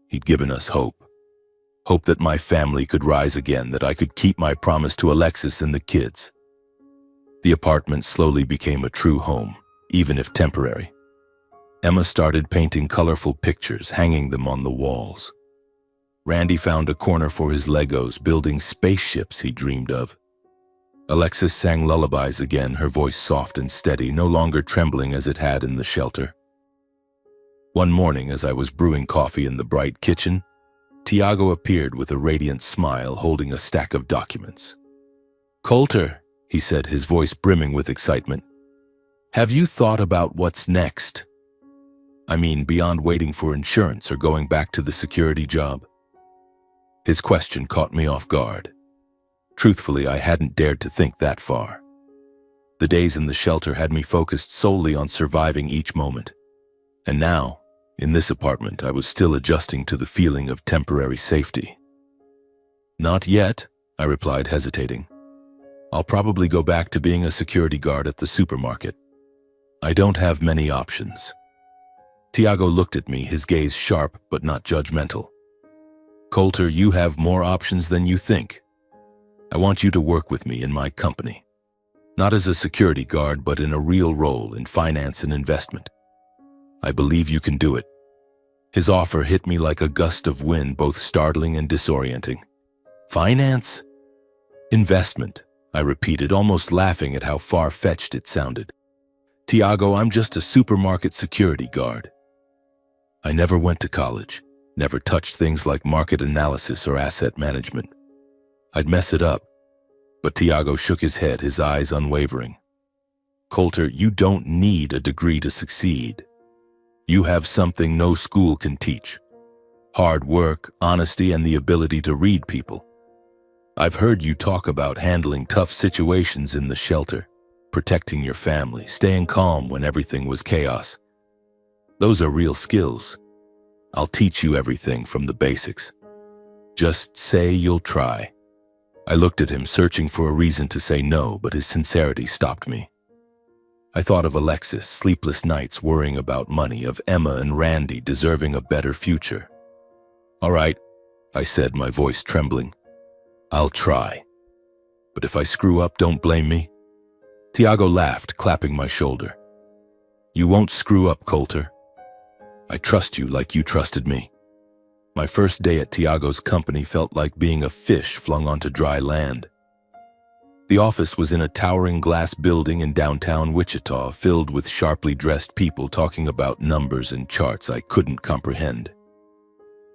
Speaker 1: He'd given us hope. Hope that my family could rise again, that I could keep my promise to Alexis and the kids. The apartment slowly became a true home, even if temporary. Emma started painting colorful pictures, hanging them on the walls. Randy found a corner for his Legos, building spaceships he dreamed of. Alexis sang lullabies again, her voice soft and steady, no longer trembling as it had in the shelter. One morning, as I was brewing coffee in the bright kitchen, Tiago appeared with a radiant smile, holding a stack of documents. "Coulter," he said, his voice brimming with excitement, "have you thought about what's next? I mean, beyond waiting for insurance or going back to the security job?" His question caught me off guard. Truthfully, I hadn't dared to think that far. The days in the shelter had me focused solely on surviving each moment. And now, in this apartment, I was still adjusting to the feeling of temporary safety. "Not yet," I replied, hesitating. "I'll probably go back to being a security guard at the supermarket. I don't have many options." Tiago looked at me, his gaze sharp but not judgmental. "Coulter, you have more options than you think. I want you to work with me in my company. Not as a security guard, but in a real role in finance and investment. I believe you can do it." His offer hit me like a gust of wind, both startling and disorienting. "Finance?" "Investment," I repeated, almost laughing at how far-fetched it sounded. "Tiago, I'm just a supermarket security guard. I never went to college, never touched things like market analysis or asset management. I'd mess it up." But Tiago shook his head, his eyes unwavering. "Coulter, you don't need a degree to succeed. You have something no school can teach: hard work, honesty, and the ability to read people. I've heard you talk about handling tough situations in the shelter, protecting your family, staying calm when everything was chaos. Those are real skills. I'll teach you everything from the basics. Just say you'll try." I looked at him, searching for a reason to say no, but his sincerity stopped me. I thought of Alexis, sleepless nights worrying about money, of Emma and Randy deserving a better future. "All right," I said, my voice trembling. "I'll try." But if I screw up, don't blame me. Tiago laughed, clapping my shoulder. You won't screw up, Coulter. I trust you like you trusted me. My first day at Tiago's company felt like being a fish flung onto dry land. The office was in a towering glass building in downtown Wichita, filled with sharply dressed people talking about numbers and charts I couldn't comprehend.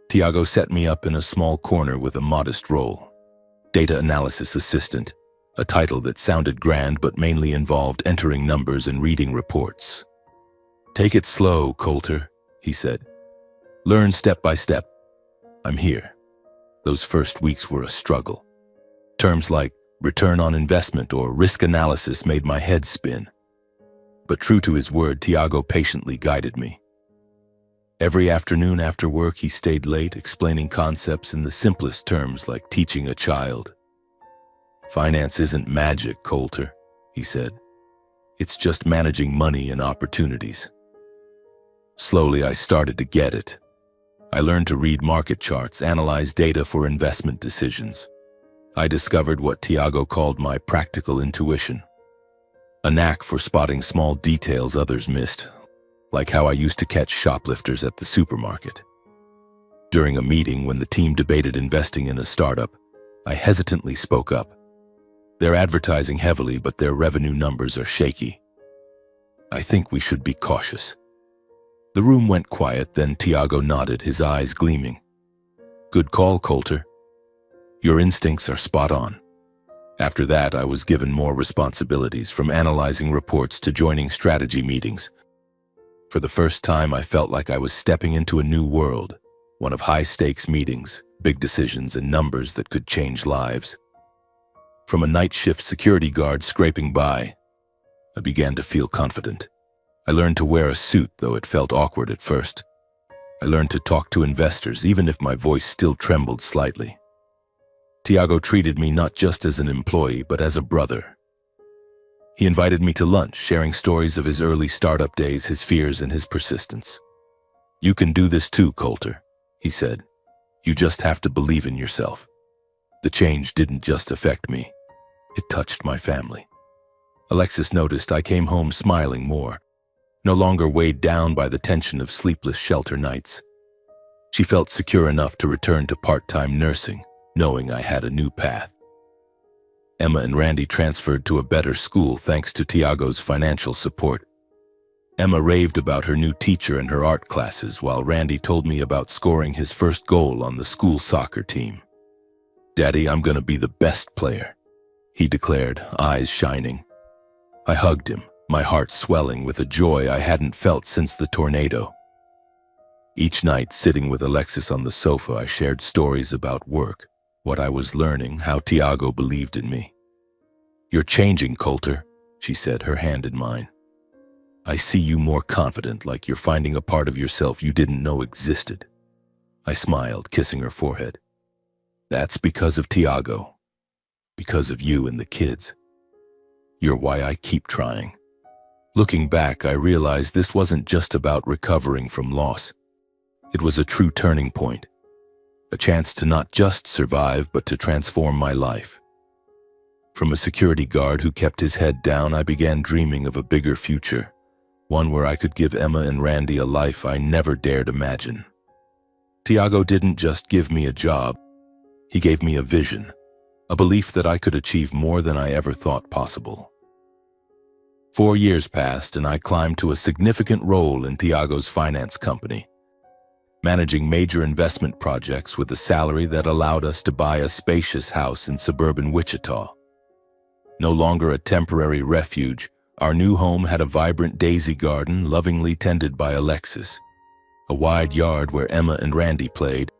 Speaker 1: Tiago set me up in a small corner with a modest role. Data analysis assistant, a title that sounded grand but mainly involved entering numbers and reading reports. Take it slow, Coulter, he said. Learn step by step. I'm here. Those first weeks were a struggle. Terms like return on investment or risk analysis made my head spin. But true to his word, Tiago patiently guided me. Every afternoon after work, he stayed late, explaining concepts in the simplest terms like teaching a child. Finance isn't magic, Coulter, he said. It's just managing money and opportunities. Slowly, I started to get it. I learned to read market charts, analyze data for investment decisions. I discovered what Tiago called my practical intuition, a knack for spotting small details others missed, like how I used to catch shoplifters at the supermarket. During a meeting when the team debated investing in a startup, I hesitantly spoke up. They're advertising heavily, but their revenue numbers are shaky. I think we should be cautious. The room went quiet, then Tiago nodded, his eyes gleaming. Good call, Coulter. Your instincts are spot on. After that, I was given more responsibilities, from analyzing reports to joining strategy meetings. For the first time, I felt like I was stepping into a new world, one of high-stakes meetings, big decisions, and numbers that could change lives. From a night shift security guard scraping by, I began to feel confident. I learned to wear a suit, though it felt awkward at first. I learned to talk to investors, even if my voice still trembled slightly. Tiago treated me not just as an employee, but as a brother. He invited me to lunch, sharing stories of his early startup days, his fears, and his persistence. You can do this too, Coulter, he said. You just have to believe in yourself. The change didn't just affect me. It touched my family. Alexis noticed I came home smiling more, no longer weighed down by the tension of sleepless shelter nights. She felt secure enough to return to part-time nursing, knowing I had a new path. Emma and Randy transferred to a better school thanks to Tiago's financial support. Emma raved about her new teacher and her art classes, while Randy told me about scoring his first goal on the school soccer team. Daddy, I'm gonna be the best player, he declared, eyes shining. I hugged him, my heart swelling with a joy I hadn't felt since the tornado. Each night, sitting with Alexis on the sofa, I shared stories about work, what I was learning, how Tiago believed in me. You're changing, Coulter, she said, her hand in mine. I see you more confident, like you're finding a part of yourself you didn't know existed. I smiled, kissing her forehead. That's because of Tiago, because of you and the kids. You're why I keep trying. Looking back, I realized this wasn't just about recovering from loss. It was a true turning point, a chance to not just survive, but to transform my life. From a security guard who kept his head down, I began dreaming of a bigger future, one where I could give Emma and Randy a life I never dared imagine. Tiago didn't just give me a job, he gave me a vision, a belief that I could achieve more than I ever thought possible. 4 years passed, and I climbed to a significant role in Tiago's finance company, managing major investment projects with a salary that allowed us to buy a spacious house in suburban Wichita. No longer a temporary refuge, our new home had a vibrant daisy garden lovingly tended by Alexis, a wide yard where Emma and Randy played,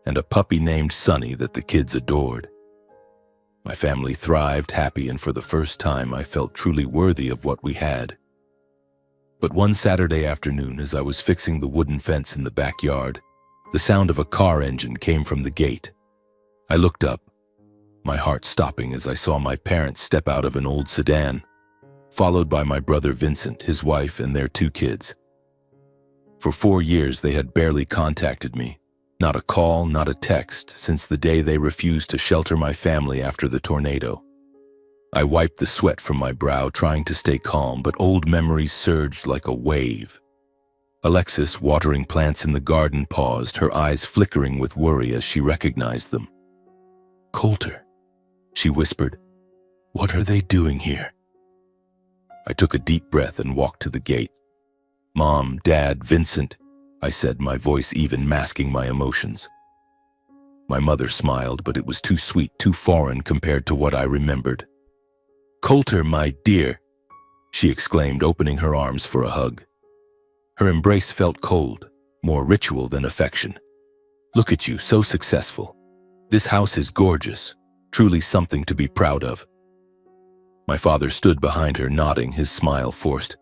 Speaker 1: and a puppy named Sunny that the kids adored. My family thrived, happy, and for the first time I felt truly worthy of what we had. But one Saturday afternoon, as I was fixing the wooden fence in the backyard, the sound of a car engine came from the gate. I looked up, my heart stopping as I saw my parents step out of an old sedan, followed by my brother Vincent, his wife, and their 2 kids. For 4 years, they had barely contacted me. Not a call, not a text, since the day they refused to shelter my family after the tornado. I wiped the sweat from my brow, trying to stay calm, but old memories surged like a wave. Alexis, watering plants in the garden, paused, her eyes flickering with worry as she recognized them. "Coulter," she whispered, "what are they doing here?" I took a deep breath and walked to the gate. "Mom, Dad, Vincent," I said, my voice even masking my emotions. My mother smiled, but it was too sweet, too foreign compared to what I remembered. "Coulter, my dear," she exclaimed, opening her arms for a hug. Her embrace felt cold, more ritual than affection. "Look at you, so successful. This house is gorgeous, truly something to be proud of." My father stood behind her, nodding, his smile forced.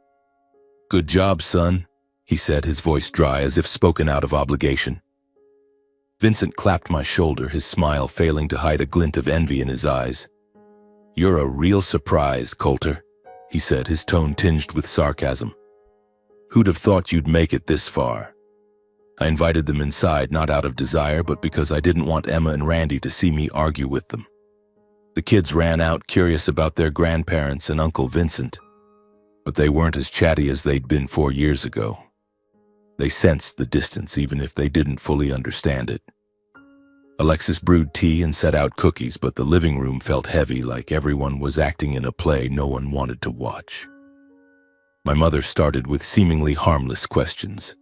Speaker 1: "Good job, son," he said, his voice dry as if spoken out of obligation. Vincent clapped my shoulder, his smile failing to hide a glint of envy in his eyes. "You're a real surprise, Coulter," he said, his tone tinged with sarcasm. "Who'd have thought you'd make it this far?" I invited them inside, not out of desire, but because I didn't want Emma and Randy to see me argue with them. The kids ran out, curious about their grandparents and Uncle Vincent, but they weren't as chatty as they'd been 4 years ago. They sensed the distance, even if they didn't fully understand it. Alexis brewed tea and set out cookies, but the living room felt heavy, like everyone was acting in a play no one wanted to watch. My mother started with seemingly harmless questions.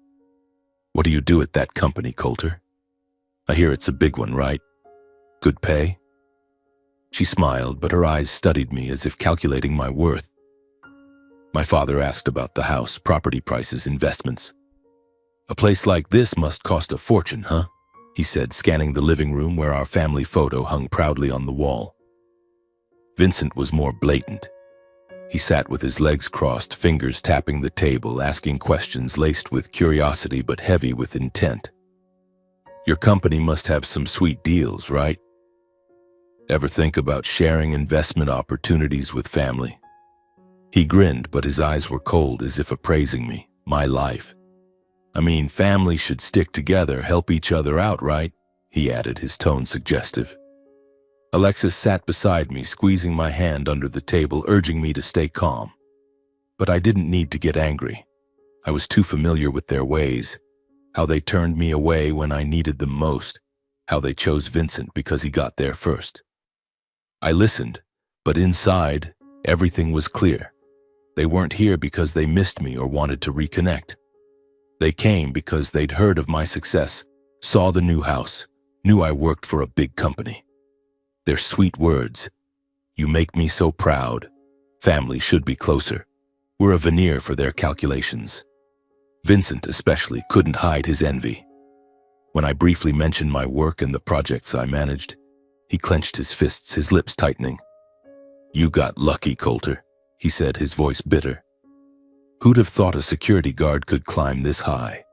Speaker 1: "What do you do at that company, Coulter? I hear it's a big one, right? Good pay?" She smiled, but her eyes studied me as if calculating my worth. My father asked about the house, property prices, investments. "A place like this must cost a fortune, huh?" he said, scanning the living room where our family photo hung proudly on the wall. Vincent was more blatant. He sat with his legs crossed, fingers tapping the table, asking questions laced with curiosity but heavy with intent. "Your company must have some sweet deals, right? Ever think about sharing investment opportunities with family?" He grinned, but his eyes were cold, as if appraising me, my life. "I mean, family should stick together, help each other out, right?" he added, his tone suggestive. Alexis sat beside me, squeezing my hand under the table, urging me to stay calm. But I didn't need to get angry. I was too familiar with their ways, how they turned me away when I needed them most, how they chose Vincent because he got there first. I listened, but inside, everything was clear. They weren't here because they missed me or wanted to reconnect. They came because they'd heard of my success, saw the new house, knew I worked for a big company. Their sweet words, "You make me so proud. Family should be closer," were a veneer for their calculations. Vincent especially couldn't hide his envy. When I briefly mentioned my work and the projects I managed, he clenched his fists, his lips tightening. "You got lucky, Coulter," he said, his voice bitter. "Who'd have thought a security guard could climb this high?"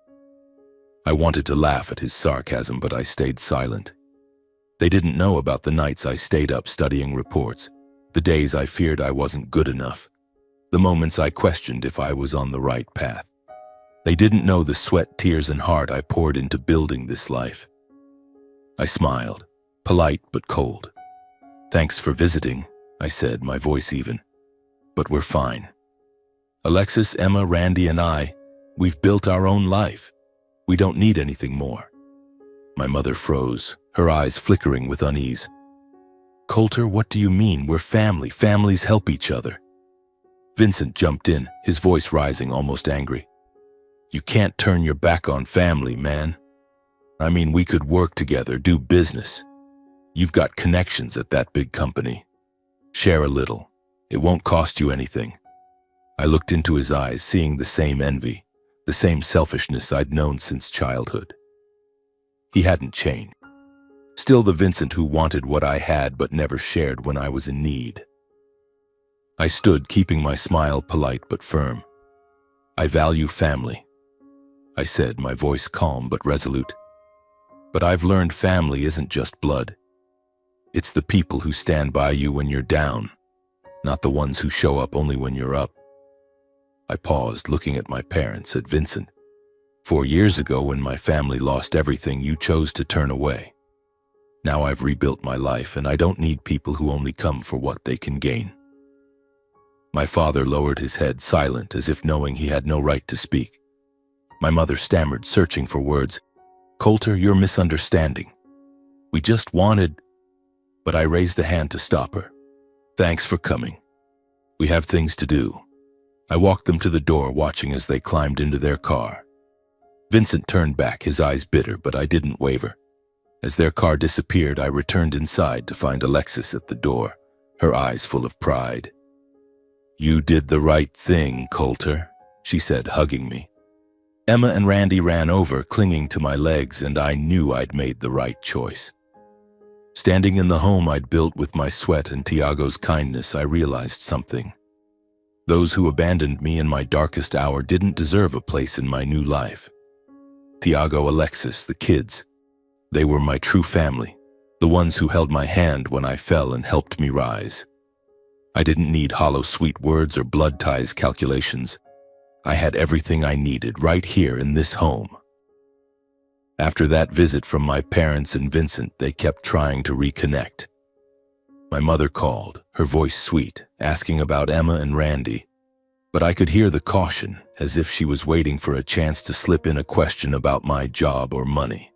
Speaker 1: I wanted to laugh at his sarcasm, but I stayed silent. They didn't know about the nights I stayed up studying reports, the days I feared I wasn't good enough, the moments I questioned if I was on the right path. They didn't know the sweat, tears, and heart I poured into building this life. I smiled, polite but cold. "Thanks for visiting," I said, my voice even. "But we're fine. Alexis, Emma, Randy, and we've built our own life. We don't need anything more." My mother froze, her eyes flickering with unease. "Coulter, what do you mean? We're family. Families help each other." Vincent jumped in, his voice rising, almost angry. "You can't turn your back on family, man. I mean, we could work together, do business. You've got connections at that big company. Share a little. It won't cost you anything." I looked into his eyes, seeing the same envy, the same selfishness I'd known since childhood. He hadn't changed. Still the Vincent who wanted what I had but never shared when I was in need. I stood, keeping my smile polite but firm. "I value family," I said, my voice calm but resolute. "But I've learned family isn't just blood. It's the people who stand by you when you're down, not the ones who show up only when you're up." I paused, looking at my parents, at Vincent. 4 years ago, when my family lost everything, you chose to turn away. Now I've rebuilt my life, and I don't need people who only come for what they can gain. My father lowered his head, silent, as if knowing he had no right to speak. My mother stammered, searching for words. "Coulter, you're misunderstanding. We just wanted—" But I raised a hand to stop her. "Thanks for coming. We have things to do." I walked them to the door, watching as they climbed into their car. Vincent turned back, his eyes bitter, but I didn't waver. As their car disappeared, I returned inside to find Alexis at the door, her eyes full of pride. "You did the right thing, Coulter," she said, hugging me. Emma and Randy ran over, clinging to my legs, and I knew I'd made the right choice. Standing in the home I'd built with my sweat and Tiago's kindness, I realized something. Those who abandoned me in my darkest hour didn't deserve a place in my new life. Tiago, Alexis, the kids, they were my true family, the ones who held my hand when I fell and helped me rise. I didn't need hollow sweet words or blood ties calculations. I had everything I needed right here in this home. After that visit from my parents and Vincent, they kept trying to reconnect. My mother called, her voice sweet, asking about Emma and Randy, but I could hear the caution, as if she was waiting for a chance to slip in a question about my job or money.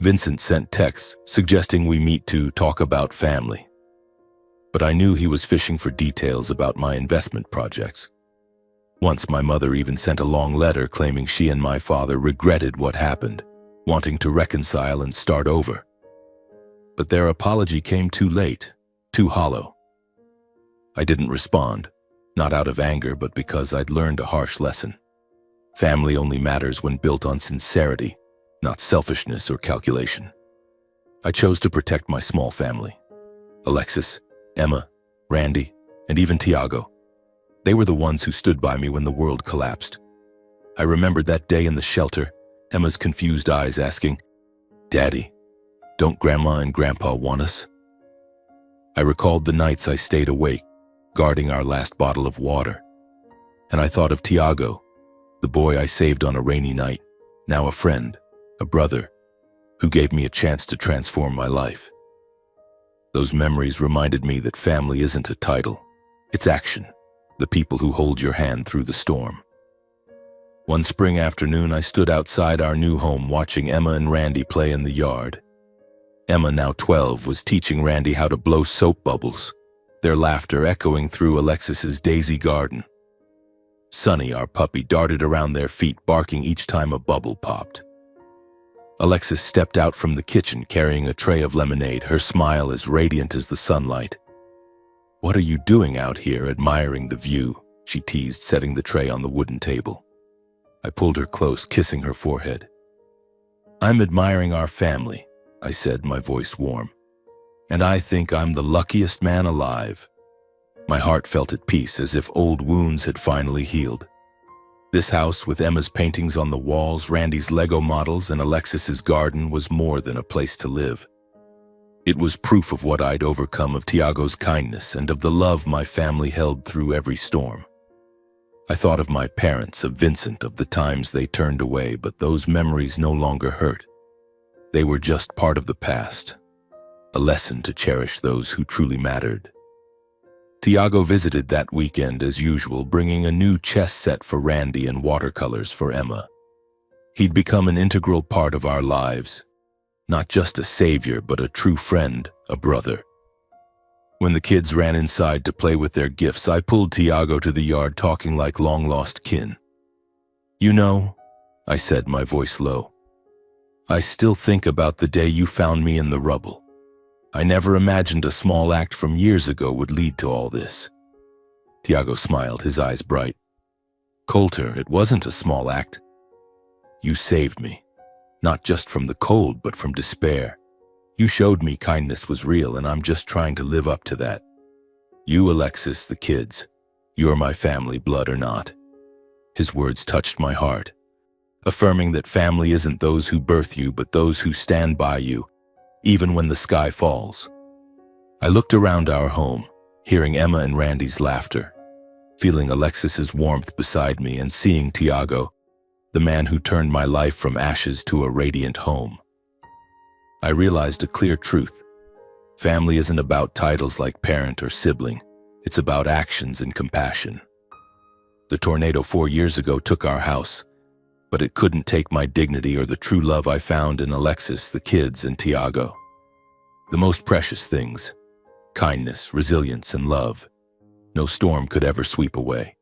Speaker 1: Vincent sent texts suggesting we meet to talk about family, but I knew he was fishing for details about my investment projects. Once my mother even sent a long letter claiming she and my father regretted what happened, wanting to reconcile and start over. But their apology came too late, too hollow. I didn't respond, not out of anger, but because I'd learned a harsh lesson. Family only matters when built on sincerity, not selfishness or calculation. I chose to protect my small family. Alexis, Emma, Randy, and even Tiago. They were the ones who stood by me when the world collapsed. I remembered that day in the shelter, Emma's confused eyes asking, "Daddy, don't Grandma and Grandpa want us?" I recalled the nights I stayed awake, guarding our last bottle of water. And I thought of Tiago, the boy I saved on a rainy night, now a friend, a brother, who gave me a chance to transform my life. Those memories reminded me that family isn't a title, it's action. The people who hold your hand through the storm. One spring afternoon, I stood outside our new home watching Emma and Randy play in the yard. Emma, now 12, was teaching Randy how to blow soap bubbles, their laughter echoing through Alexis's daisy garden. Sunny, our puppy, darted around their feet, barking each time a bubble popped. Alexis stepped out from the kitchen carrying a tray of lemonade, her smile as radiant as the sunlight. "What are you doing out here, admiring the view?" she teased, setting the tray on the wooden table. I pulled her close, kissing her forehead. "I'm admiring our family," I said, my voice warm. "And I think I'm the luckiest man alive." My heart felt at peace, as if old wounds had finally healed. This house, with Emma's paintings on the walls, Randy's Lego models, and Alexis's garden, was more than a place to live. It was proof of what I'd overcome, of Tiago's kindness, and of the love my family held through every storm. I thought of my parents, of Vincent, of the times they turned away, but those memories no longer hurt. They were just part of the past, a lesson to cherish those who truly mattered. Tiago visited that weekend as usual, bringing a new chess set for Randy and watercolors for Emma. He'd become an integral part of our lives. Not just a savior, but a true friend, a brother. When the kids ran inside to play with their gifts, I pulled Tiago to the yard, talking like long-lost kin. "You know," I said, my voice low, "I still think about the day you found me in the rubble. I never imagined a small act from years ago would lead to all this." Tiago smiled, his eyes bright. "Coulter, it wasn't a small act. You saved me. Not just from the cold, but from despair. You showed me kindness was real, and I'm just trying to live up to that. You, Alexis, the kids, you're my family, blood or not." His words touched my heart, affirming that family isn't those who birth you, but those who stand by you, even when the sky falls. I looked around our home, hearing Emma and Randy's laughter, feeling Alexis's warmth beside me, and seeing Tiago, the man who turned my life from ashes to a radiant home. I realized a clear truth. Family isn't about titles like parent or sibling. It's about actions and compassion. The tornado 4 years ago took our house, but it couldn't take my dignity or the true love I found in Alexis, the kids, and Tiago. The most precious things: kindness, resilience, and love. No storm could ever sweep away.